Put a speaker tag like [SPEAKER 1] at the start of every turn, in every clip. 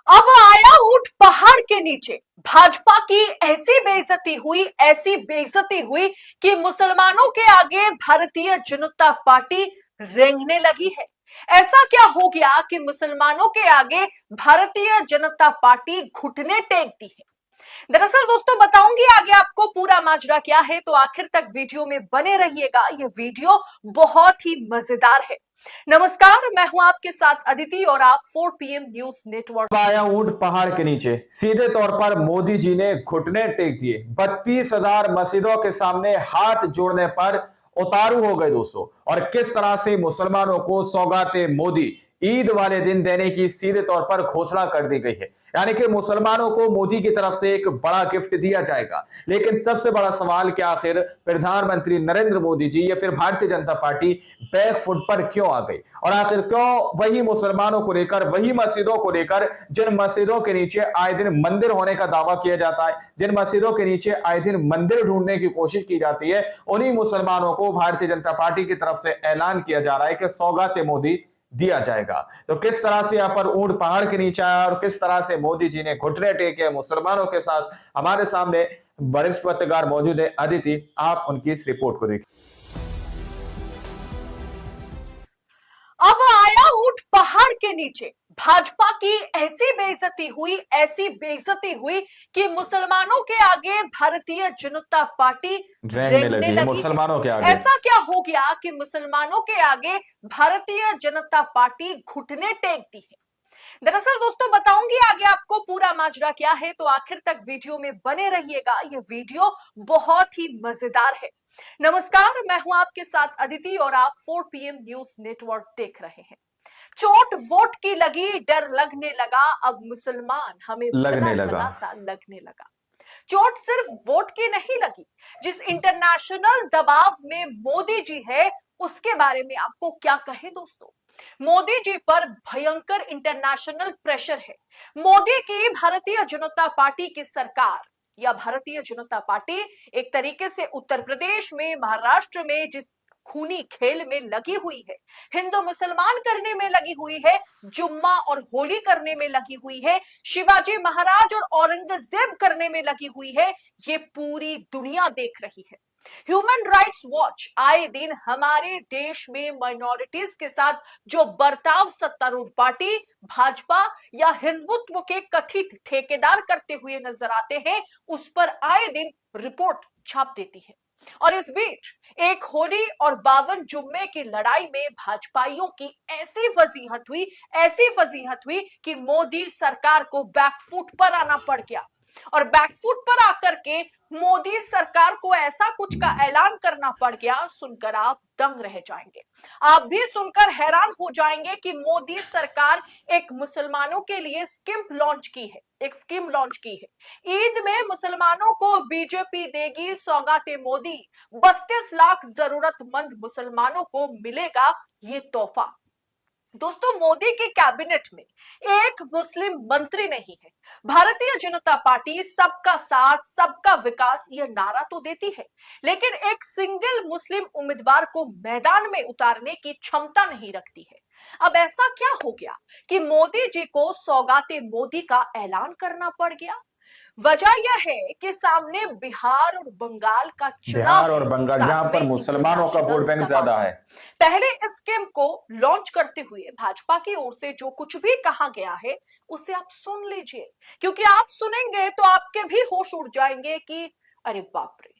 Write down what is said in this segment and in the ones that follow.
[SPEAKER 1] अब आया ऊंट पहाड़ के नीचे। भाजपा की ऐसी बेइज्जती हुई कि मुसलमानों के आगे भारतीय जनता पार्टी रेंगने लगी है। ऐसा क्या हो गया कि मुसलमानों के आगे भारतीय जनता पार्टी घुटने टेक दी है। दरअसल दोस्तों बताऊंगी आगे आपको पूरा माजरा क्या है, तो आखिर तक वीडियो में बने रहिएगा। ये वीडियो बहुत ही मजेदार है। नमस्कार, मैं हूं आपके साथ अदिति और आप 4 PM न्यूज नेटवर्क।
[SPEAKER 2] आया ऊंट पहाड़ के नीचे। सीधे तौर पर मोदी जी ने घुटने टेक दिए। 32,000 मस्जिदों के सामने हाथ जोड़ने पर उतारू हो गए दोस्तों। और किस तरह से मुसलमानों को सौगाते मोदी ईद वाले दिन देने की सीधे तौर पर घोषणा कर दी गई है। यानी कि मुसलमानों को मोदी की तरफ से एक बड़ा गिफ्ट दिया जाएगा। लेकिन सबसे बड़ा सवाल कि आखिर प्रधानमंत्री नरेंद्र मोदी जी या फिर Bharatiya Janata party back foot पर क्यों आ गई, और आखिर क्यों वही मुसलमानों को लेकर, वही मस्जिदों को लेकर, जिन मस्जिदों के नीचे आए दिन मंदिर होने का दावा किया जाता है, जिन मस्जिदों के नीचे आए दिन मंदिर ढूंढने की कोशिश की जाती है, उन्हीं मुसलमानों को भारतीय जनता पार्टी की तरफ से ऐलान किया जा रहा है कि सौगाते मोदी दिया जाएगा। तो किस तरह से यहाँ पर ऊंट पहाड़ के नीचे आया और किस तरह से मोदी जी ने घुटने टेके मुसलमानों के साथ, हमारे सामने वरिष्ठ पत्रकार मौजूद है अदिति, आप उनकी इस रिपोर्ट को देखिए।
[SPEAKER 1] अब आया ऊंट पहाड़ के नीचे। भाजपा की ऐसी बेइज्जती हुई कि मुसलमानों के आगे भारतीय जनता पार्टी रेंगने लगी
[SPEAKER 2] मुसलमानों के आगे।
[SPEAKER 1] ऐसा क्या हो गया कि मुसलमानों के आगे भारतीय जनता पार्टी घुटने टेक दी है। दरअसल दोस्तों बताऊंगी आगे आपको पूरा माजरा क्या है, तो आखिर तक वीडियो में बने रहिएगा। ये वीडियो बहुत ही मजेदार है। नमस्कार, मैं हूं आपके साथ अदिति और आप 4 PM न्यूज नेटवर्क देख रहे हैं। चोट वोट की लगी, डर लगने लगा, अब मुसलमान हमें
[SPEAKER 2] लगने
[SPEAKER 1] भला
[SPEAKER 2] लगा।
[SPEAKER 1] भला सा लगने लगा। चोट सिर्फ वोट की नहीं लगी, जिस इंटरनेशनल दबाव में मोदी जी है उसके बारे में आपको क्या कहे दोस्तों। मोदी जी पर भयंकर इंटरनेशनल प्रेशर है। मोदी की भारतीय जनता पार्टी की सरकार या भारतीय जनता पार्टी एक तरीके से उत्तर प्रदेश में, महाराष्ट्र में जिस खूनी खेल में लगी हुई है, हिंदू मुसलमान करने में लगी हुई है, जुम्मा और होली करने में लगी हुई है, शिवाजी महाराज और औरंगजेब करने में लगी हुई है, ये पूरी दुनिया देख रही है। ह्यूमन राइट्स वॉच आए दिन हमारे देश में माइनॉरिटीज के साथ जो बर्ताव सत्तारूढ़ पार्टी भाजपा या हिंदुत्व के कथित ठेकेदार करते हुए नजर आते हैं, उस पर आए दिन रिपोर्ट छाप देती है। और इस बीच एक होली और 52 जुम्मे की लड़ाई में भाजपाइयों की ऐसी फजीहत हुई कि मोदी सरकार को बैकफुट पर आना पड़ गया। और बैकफुट पर आकर के मोदी सरकार को ऐसा कुछ का ऐलान करना पड़ गया, सुनकर आप दंग रह जाएंगे। आप भी सुनकर हैरान हो जाएंगे कि मोदी सरकार एक मुसलमानों के लिए एक स्कीम लॉन्च की है। ईद में मुसलमानों को बीजेपी देगी सौगाते मोदी। 32 लाख जरूरतमंद मुसलमानों को मिलेगा ये तोहफा। दोस्तों मोदी के कैबिनेट में एक मुस्लिम मंत्री नहीं है। भारतीय जनता पार्टी सबका साथ सबका विकास यह नारा तो देती है, लेकिन एक सिंगल मुस्लिम उम्मीदवार को मैदान में उतारने की क्षमता नहीं रखती है। अब ऐसा क्या हो गया कि मोदी जी को सौगाते मोदी का ऐलान करना पड़ गया। वजह यह है कि सामने बिहार और बंगाल का चुनाव
[SPEAKER 2] जहां पर मुसलमानों का वोट बैंक ज्यादा है।
[SPEAKER 1] पहले इस स्कीम को लॉन्च करते हुए भाजपा की ओर से जो कुछ भी कहा गया है उसे आप सुन लीजिए, क्योंकि आप सुनेंगे तो आपके भी होश उड़ जाएंगे कि अरे बाप रे,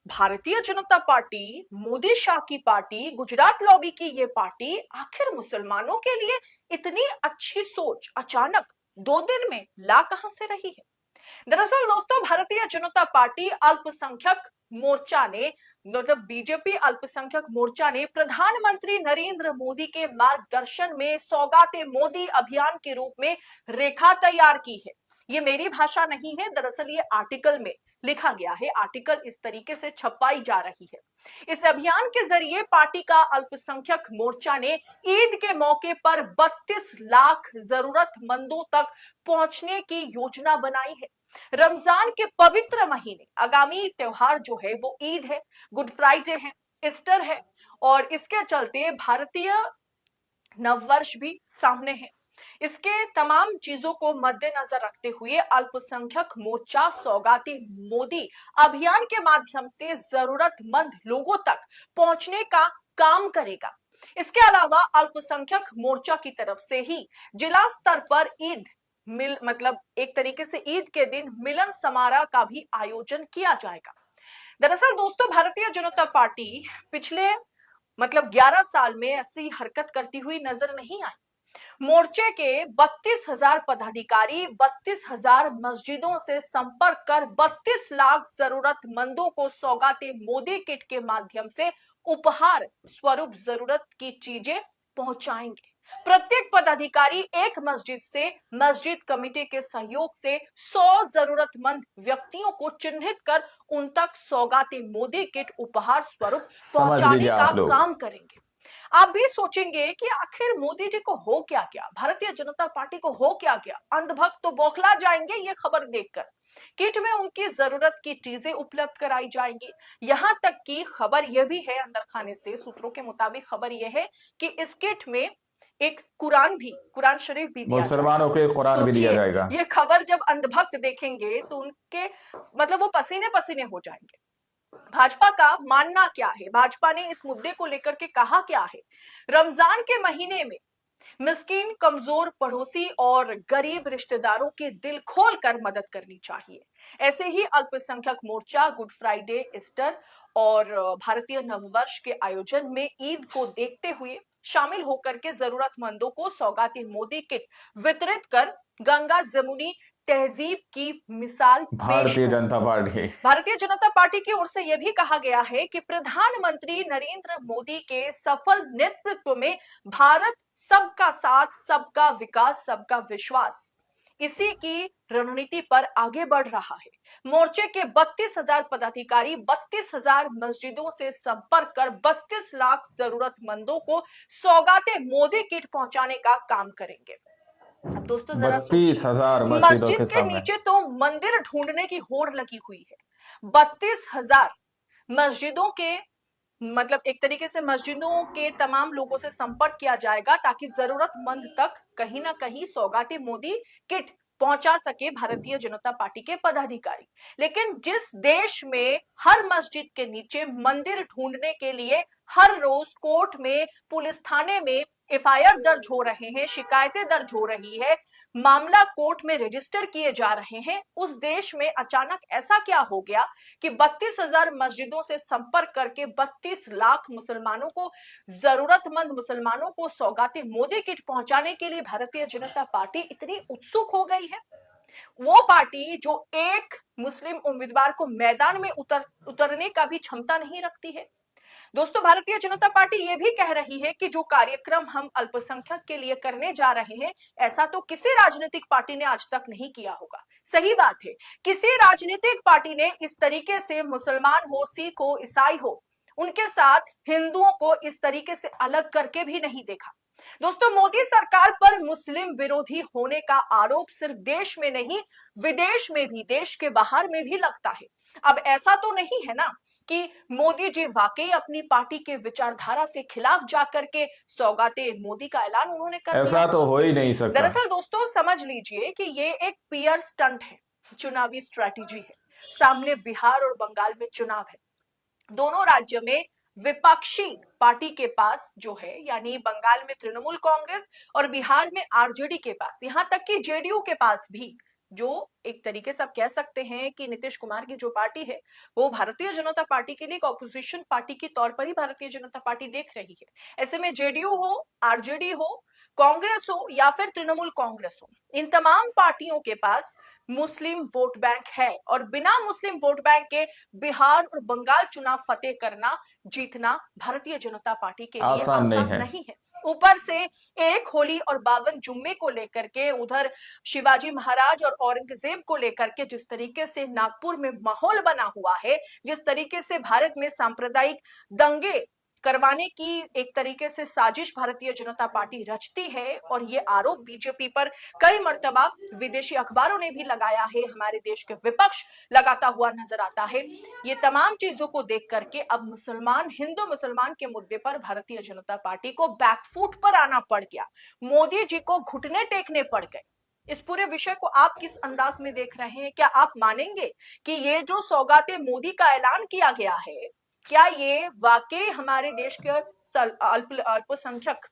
[SPEAKER 1] भारतीय जनता पार्टी, मोदी शाह की पार्टी, गुजरात लॉबी की ये पार्टी आखिर मुसलमानों के लिए इतनी अच्छी सोच अचानक 2 दिन में ला कहां से रही है। दरअसल दोस्तों भारतीय जनता पार्टी अल्पसंख्यक मोर्चा ने मतलब बीजेपी अल्पसंख्यक मोर्चा ने प्रधानमंत्री नरेंद्र मोदी के मार्गदर्शन में सौगाते मोदी अभियान के रूप में रेखा तैयार की है। ये मेरी भाषा नहीं है, दरअसल ये आर्टिकल में लिखा गया है, आर्टिकल इस तरीके से छपाई जा रही है। इस अभियान के जरिए पार्टी का अल्पसंख्यक मोर्चा ने ईद के मौके पर 32 लाख जरूरतमंदों तक पहुंचने की योजना बनाई है। रमजान के पवित्र महीने, आगामी त्योहार जो है वो ईद है, गुड फ्राइडे है, ईस्टर है, और इसके चलते भारतीय नववर्ष भी सामने है। इसके तमाम चीजों को मद्देनजर रखते हुए अल्पसंख्यक मोर्चा सौगाती मोदी अभियान के माध्यम से जरूरतमंद लोगों तक पहुंचने का काम करेगा। इसके अलावा अल्पसंख्यक मोर्चा की तरफ से ही जिला स्तर पर ईद मतलब एक तरीके से ईद के दिन मिलन समारोह का भी आयोजन किया जाएगा। दरअसल दोस्तों, भारतीय जनता पार्टी पिछले 11 साल में ऐसी हरकत करती हुई नजर नहीं आई। मोर्चे के 32,000 पदाधिकारी 32,000 मस्जिदों से संपर्क कर 32 लाख जरूरतमंदों को सौगाते मोदी किट के माध्यम से उपहार स्वरूप जरूरत की चीजें पहुंचाएंगे। प्रत्येक पदाधिकारी एक मस्जिद से मस्जिद कमेटी के सहयोग से 100 जरूरतमंद व्यक्तियों को चिन्हित कर उन तक सौगाते मोदी किट उपहार स्वरूप पहुंचाने का काम करेंगे। आप भी सोचेंगे कि आखिर मोदी जी को हो क्या गया, भारतीय जनता पार्टी को हो क्या गया। अंधभक्त तो बौखला जाएंगे ये खबर देखकर। किट में उनकी जरूरत की चीजें उपलब्ध कराई जाएंगी। यहां तक कि खबर यह भी है, अंदर खाने से सूत्रों के मुताबिक खबर यह है कि इस किट में एक कुरान शरीफ भी दिया
[SPEAKER 2] मुसलमानों के कुरान भी दिया जाएगा।
[SPEAKER 1] ये खबर जब अंधभक्त देखेंगे तो उनके वो पसीने पसीने हो जाएंगे। भाजपा का मानना क्या है, भाजपा ने इस मुद्दे को लेकर के कहा क्या है। रमजान के महीने में मिस्कीन, कमजोर पड़ोसी और गरीब रिश्तेदारों के दिल खोलकर मदद करनी चाहिए। ऐसे ही अल्पसंख्यक मोर्चा गुड फ्राइडे, ईस्टर और भारतीय नववर्ष के आयोजन में ईद को देखते हुए शामिल होकर के जरूरतमंदों को सौगाती मोदी किट वितरित कर गंगा जमुनी तहजीब की मिसाल
[SPEAKER 2] भारतीय
[SPEAKER 1] जनता पार्टी की ओर से यह भी कहा गया है कि प्रधानमंत्री नरेंद्र मोदी के सफल नेतृत्व में भारत सबका साथ, सबका विकास, सबका विश्वास, इसी की रणनीति पर आगे बढ़ रहा है। मोर्चे के 32,000 पदाधिकारी 32,000 मस्जिदों से संपर्क कर 32 लाख जरूरतमंदों को सौगाते मोदी किट पहुंचाने का काम करेंगे। अब दोस्तों जरा
[SPEAKER 2] 32,000
[SPEAKER 1] मस्जिद के नीचे तो मंदिर ढूंढने की होड़ लगी हुई है। 32,000 मस्जिदों के एक तरीके से मस्जिदों के तमाम लोगों से संपर्क किया जाएगा ताकि जरूरतमंद तक कहीं ना कहीं सौगाती मोदी किट पहुंचा सके भारतीय जनता पार्टी के पदाधिकारी। लेकिन जिस देश में हर मस्जिद के नीचे मंदिर ढूंढने के लिए हर रोज कोर्ट में, पुलिस थाने में एफआईआर दर्ज हो रहे हैं, शिकायतें दर्ज हो रही है, मामला कोर्ट में रजिस्टर किए जा रहे हैं, उस देश में अचानक ऐसा क्या हो गया कि 32,000 मस्जिदों से संपर्क करके 32 लाख मुसलमानों को, जरूरतमंद मुसलमानों को सौगाती मोदी किट पहुंचाने के लिए भारतीय जनता पार्टी इतनी उत्सुक हो गई है। वो पार्टी जो एक मुस्लिम उम्मीदवार को मैदान में उतरने का भी क्षमता नहीं रखती है। दोस्तों, भारतीय जनता पार्टी ये भी कह रही है कि जो कार्यक्रम हम अल्पसंख्यक के लिए करने जा रहे हैं, ऐसा तो किसी राजनीतिक पार्टी ने आज तक नहीं किया होगा। सही बात है, किसी राजनीतिक पार्टी ने इस तरीके से मुसलमान हो, सिख हो, ईसाई हो, उनके साथ हिंदुओं को इस तरीके से अलग करके भी नहीं देखा। दोस्तों, मोदी सरकार पर मुस्लिम विरोधी होने का आरोप सिर्फ देश में नहीं, विदेश में भी, देश के बाहर में भी लगता है। अब ऐसा तो नहीं है ना कि मोदी जी वाकई अपनी पार्टी के विचारधारा से खिलाफ जाकर के सौगाते मोदी का ऐलान उन्होंने कर दिया।
[SPEAKER 2] ऐसा तो हो ही नहीं सकता।
[SPEAKER 1] दरअसल दोस्तों, समझ लीजिए कि ये एक पीआर स्टंट है, चुनावी स्ट्रैटेजी है। सामने बिहार और बंगाल में चुनाव है। दोनों राज्यों में विपक्षी पार्टी के पास जो है, यानी बंगाल में तृणमूल कांग्रेस और बिहार में आरजेडी के पास, यहां तक कि जेडीयू के पास भी, जो एक तरीके से आप कह सकते हैं कि नीतीश कुमार की जो पार्टी है वो भारतीय जनता पार्टी के लिए एक ऑपोजिशन पार्टी के तौर पर ही भारतीय जनता पार्टी देख रही है। ऐसे में जेडीयू हो, आरजेडी हो, कांग्रेस हो या फिर तृणमूल कांग्रेस हो, इन तमाम पार्टियों के पास मुस्लिम वोट बैंक है और बिना मुस्लिम वोट बैंक के बिहार और बंगाल चुनाव फतेह करना, जीतना भारतीय जनता पार्टी के लिए आसान नहीं है। ऊपर से एक होली और 52 जुम्मे को लेकर के, उधर शिवाजी महाराज और औरंगजेब को लेकर के जिस तरीके से नागपुर में माहौल बना हुआ है, जिस तरीके से भारत में सांप्रदायिक दंगे करवाने की एक तरीके से साजिश भारतीय जनता पार्टी रचती है। और ये आरोप बीजेपी पर कई मर्तबा विदेशी अखबारों ने भी लगाया है, हमारे देश के विपक्ष लगाता हुआ नजर आता है। ये तमाम चीजों को देख करके अब हिंदू मुसलमान के मुद्दे पर भारतीय जनता पार्टी को बैकफुट पर आना पड़ गया, मोदी जी को घुटने टेकने पड़ गए। इस पूरे विषय को आप किस अंदाज में देख रहे हैं? क्या आप मानेंगे कि ये जो सौगाते मोदी का ऐलान किया गया है, क्या ये वाकई हमारे देश के अल्पसंख्यक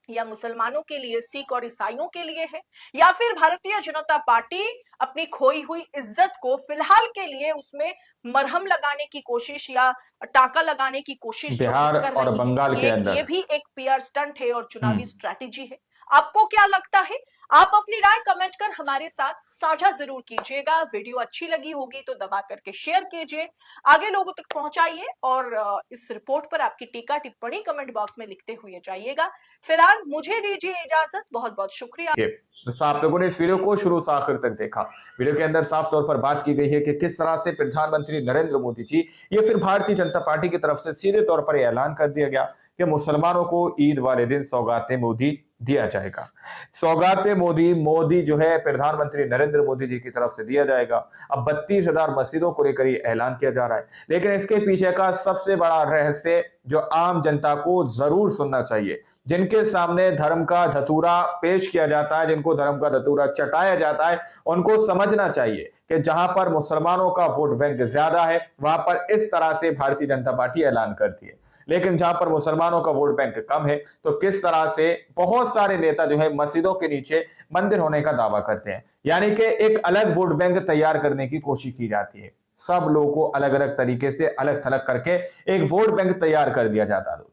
[SPEAKER 1] या मुसलमानों के लिए, सिख और ईसाइयों के लिए है, या फिर भारतीय जनता पार्टी अपनी खोई हुई इज्जत को फिलहाल के लिए उसमें मरहम लगाने की कोशिश या टाका लगाने की कोशिश जो
[SPEAKER 2] बिहार
[SPEAKER 1] कर
[SPEAKER 2] और
[SPEAKER 1] रही
[SPEAKER 2] बंगाल
[SPEAKER 1] है,
[SPEAKER 2] के अंदर
[SPEAKER 1] ये भी एक पीआर स्टंट है और चुनावी स्ट्रैटेजी है। आपको क्या लगता है? आप अपनी राय कमेंट कर हमारे साथ साझा जरूर कीजिएगा। वीडियो अच्छी लगी होगी तो दबा करके शेयर कीजिए, आगे लोगों तक पहुंचाइए और इस रिपोर्ट पर आपकी टीका टिप्पणी कमेंट बॉक्स में लिखते हुए जाइएगा। फिलहाल मुझे दीजिए इजाजत, बहुत बहुत शुक्रिया।
[SPEAKER 2] दोस्तों, आप लोगों ने इस वीडियो को शुरू से आखिर तक देखा। वीडियो के अंदर साफ तौर पर बात की गई है कि किस तरह से प्रधानमंत्री नरेंद्र मोदी जी या फिर भारतीय जनता पार्टी की तरफ से सीधे तौर पर यह ऐलान कर दिया गया कि मुसलमानों को ईद वाले दिन सौगाते मोदी दिया जाएगा। सौगाते मोदी जो है प्रधानमंत्री नरेंद्र मोदी जी की तरफ से दिया जाएगा। अब 32,000 मस्जिदों को लेकर ये ऐलान किया जा रहा है, लेकिन इसके पीछे का सबसे बड़ा रहस्य जो आम जनता को जरूर सुनना चाहिए, जिनके सामने धर्म का धतूरा पेश किया जाता है, जिनको धर्म का धतूरा चटाया जाता है, उनको समझना चाहिए कि जहां पर मुसलमानों का वोट बैंक ज्यादा है वहां पर इस तरह से भारतीय जनता पार्टी ऐलान करती है, लेकिन जहां पर मुसलमानों का वोट बैंक कम है तो किस तरह से बहुत सारे नेता जो है मस्जिदों के नीचे मंदिर होने का दावा करते हैं। यानी कि एक अलग वोट बैंक तैयार करने की कोशिश की जाती है, सब लोगों को अलग अलग तरीके से अलग थलग करके एक वोट बैंक तैयार कर दिया जाता है। दोस्तों,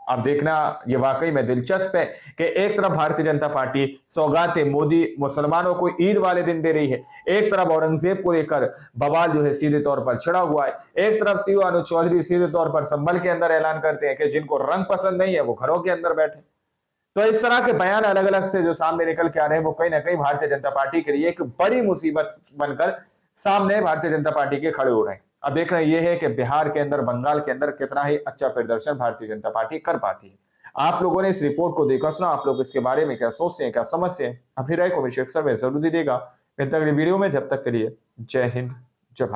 [SPEAKER 2] अब देखना ये वाकई में दिलचस्प है कि एक तरफ भारतीय जनता पार्टी सौगाते मोदी मुसलमानों को ईद वाले दिन दे रही है, एक तरफ औरंगजेब को लेकर बवाल जो है सीधे तौर पर छिड़ा हुआ है, एक तरफ शिवानु चौधरी सीधे तौर पर संभल के अंदर ऐलान करते हैं कि जिनको रंग पसंद नहीं है वो घरों के अंदर बैठे। तो इस तरह के बयान अलग अलग से जो सामने निकल के आ रहे हैं वो कहीं ना कहीं भारतीय जनता पार्टी के लिए एक बड़ी मुसीबत बनकर सामने भारतीय जनता पार्टी के खड़े हो रहे हैं। अब देखना यह है कि बिहार के अंदर, बंगाल के अंदर कितना ही अच्छा प्रदर्शन भारतीय जनता पार्टी कर पाती है। आप लोगों ने इस रिपोर्ट को देखा सुना, आप लोग इसके बारे में क्या सोचते हैं, क्या समझते हैं, अपनी राय को सेक्शन में जरूर दीजिएगा। मिलते हैं अगली वीडियो में, जब तक के लिए जय हिंद।